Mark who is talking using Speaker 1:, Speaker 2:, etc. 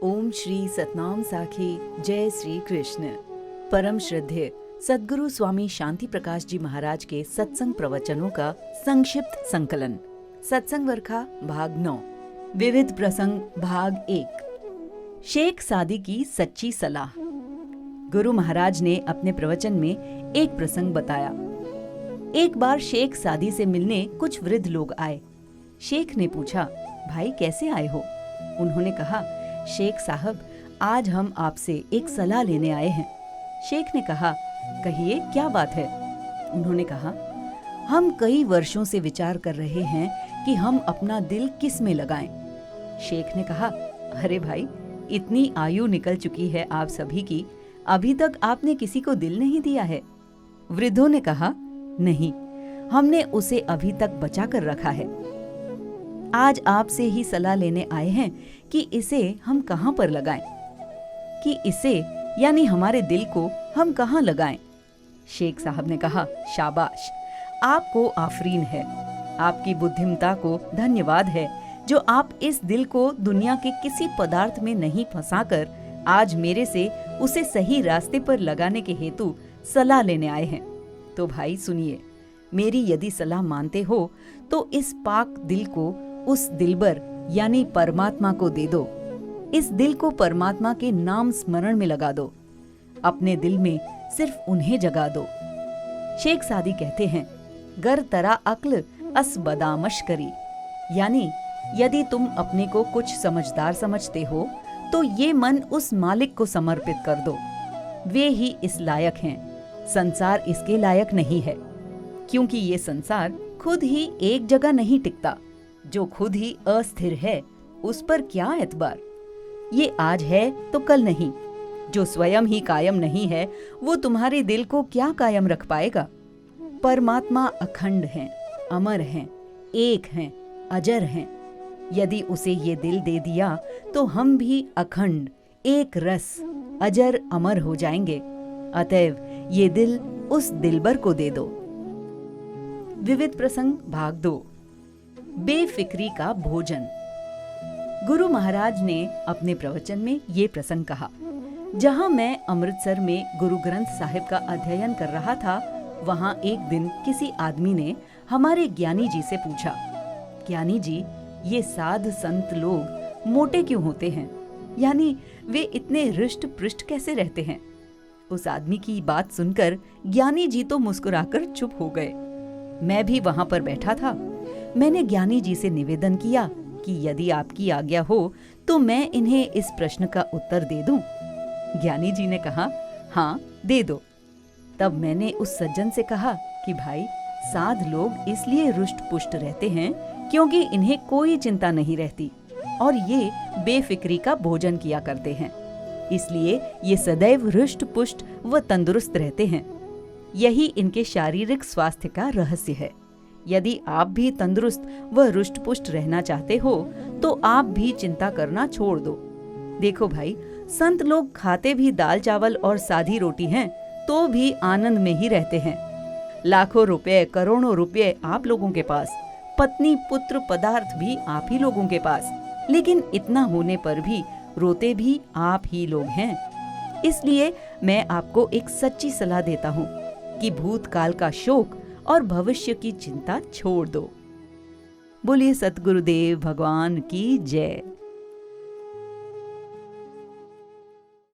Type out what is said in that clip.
Speaker 1: ओम श्री सतनाम साखी जय श्री कृष्ण। परम श्रद्धेय सद्गुरु स्वामी शांति प्रकाश जी महाराज के सत्संग प्रवचनों का संक्षिप्त संकलन। सत्संग वर्खा भाग 9, विविध प्रसंग भाग 1। शेख सादी की सच्ची सलाह। गुरु महाराज ने अपने प्रवचन में एक प्रसंग बताया। एक बार शेख सादी से मिलने कुछ वृद्ध लोग आए। शेख ने पूछा, भाई कैसे आए हो? उन्होंने कहा, शेख साहब, आज हम आपसे एक सलाह लेने आए हैं। शेख ने कहा, कहिए क्या बात है? उन्होंने कहा, हम कई वर्षों से विचार कर रहे हैं कि हम अपना दिल किस में लगाएं। शेख ने कहा, अरे भाई, इतनी आयु निकल चुकी है आप सभी की, अभी तक आपने किसी को दिल नहीं दिया है। वृद्धों ने कहा, नहीं, हमने उसे अभी तक बचा कर रखा है। आज आपसे ही सलाह लेने आए हैं कि इसे हम कहां पर लगाएं, कि इसे यानी हमारे दिल को हम कहां लगाएं। शेख साहब ने कहा, शाबाश, आपको आफरीन है, आपकी बुद्धिमता को धन्यवाद है जो आप इस दिल को दुनिया के किसी पदार्थ में नहीं फंसाकर आज मेरे से उसे सही रास्ते पर लगाने के हेतु सलाह लेने आए हैं। तो भाई सुनिए, मेरी यदि सलाह मानते हो तो इस पाक दिल को उस दिलबर यानी परमात्मा को दे दो। इस दिल को परमात्मा के नाम स्मरण में लगा दो। अपने दिल में सिर्फ उन्हें जगा दो। शेख सादी कहते हैं, गर तरा अक्ल अस बदामश करी, यानी यदि तुम अपने को कुछ समझदार समझते हो तो ये मन उस मालिक को समर्पित कर दो। वे ही इस लायक हैं, संसार इसके लायक नहीं है, क्योंकि ये संसार खुद ही एक जगह नहीं टिकता। जो खुद ही अस्थिर है उस पर क्या एतबार। ये आज है तो कल नहीं। जो स्वयं ही कायम नहीं है वो तुम्हारे दिल को क्या कायम रख पाएगा। परमात्मा अखंड हैं, अमर हैं, एक हैं, अजर हैं। यदि उसे ये दिल दे दिया तो हम भी अखंड, एक रस, अजर, अमर हो जाएंगे। अतएव ये दिल उस दिलबर को दे दो। विविध प्रसंग भाग 2, बेफिक्री का भोजन। गुरु महाराज ने अपने प्रवचन में ये प्रसंग कहा। जहां मैं अमृतसर में गुरु ग्रंथ साहिब का अध्ययन कर रहा था, वहां एक दिन किसी आदमी ने हमारे ज्ञानी जी से पूछा, ज्ञानी जी, ये साध संत लोग मोटे क्यों होते हैं, यानी वे इतने हृष्ट पृष्ठ कैसे रहते हैं? उस आदमी की बात सुनकर ज्ञानी जी तो मुस्कुराकर चुप हो गए। मैं भी वहां पर बैठा था। मैंने ज्ञानी जी से निवेदन किया कि यदि आपकी आज्ञा हो तो मैं इन्हें इस प्रश्न का उत्तर दे दूं। ज्ञानी जी ने कहा, हाँ दे दो। तब मैंने उस सज्जन से कहा कि भाई, साध लोग इसलिए रुष्ट पुष्ट रहते हैं क्योंकि इन्हें कोई चिंता नहीं रहती और ये बेफिक्री का भोजन किया करते हैं, इसलिए ये सदैव रुष्ट पुष्ट व तंदुरुस्त रहते हैं। यही इनके शारीरिक स्वास्थ्य का रहस्य है। यदि आप भी तंदुरुस्त व रुष्ट पुष्ट रहना चाहते हो तो आप भी चिंता करना छोड़ दो। देखो भाई, संत लोग खाते भी दाल चावल और सादी रोटी हैं तो भी आनंद में ही रहते हैं। लाखों रुपए, करोड़ों रुपए आप लोगों के पास, पत्नी पुत्र पदार्थ भी आप ही लोगों के पास, लेकिन इतना होने पर भी रोते भी आप ही लोग हैं। इसलिए मैं आपको एक सच्ची सलाह देता हूँ कि भूतकाल का शोक और भविष्य की चिंता छोड़ दो। बोलिए सतगुरुदेव भगवान की जय।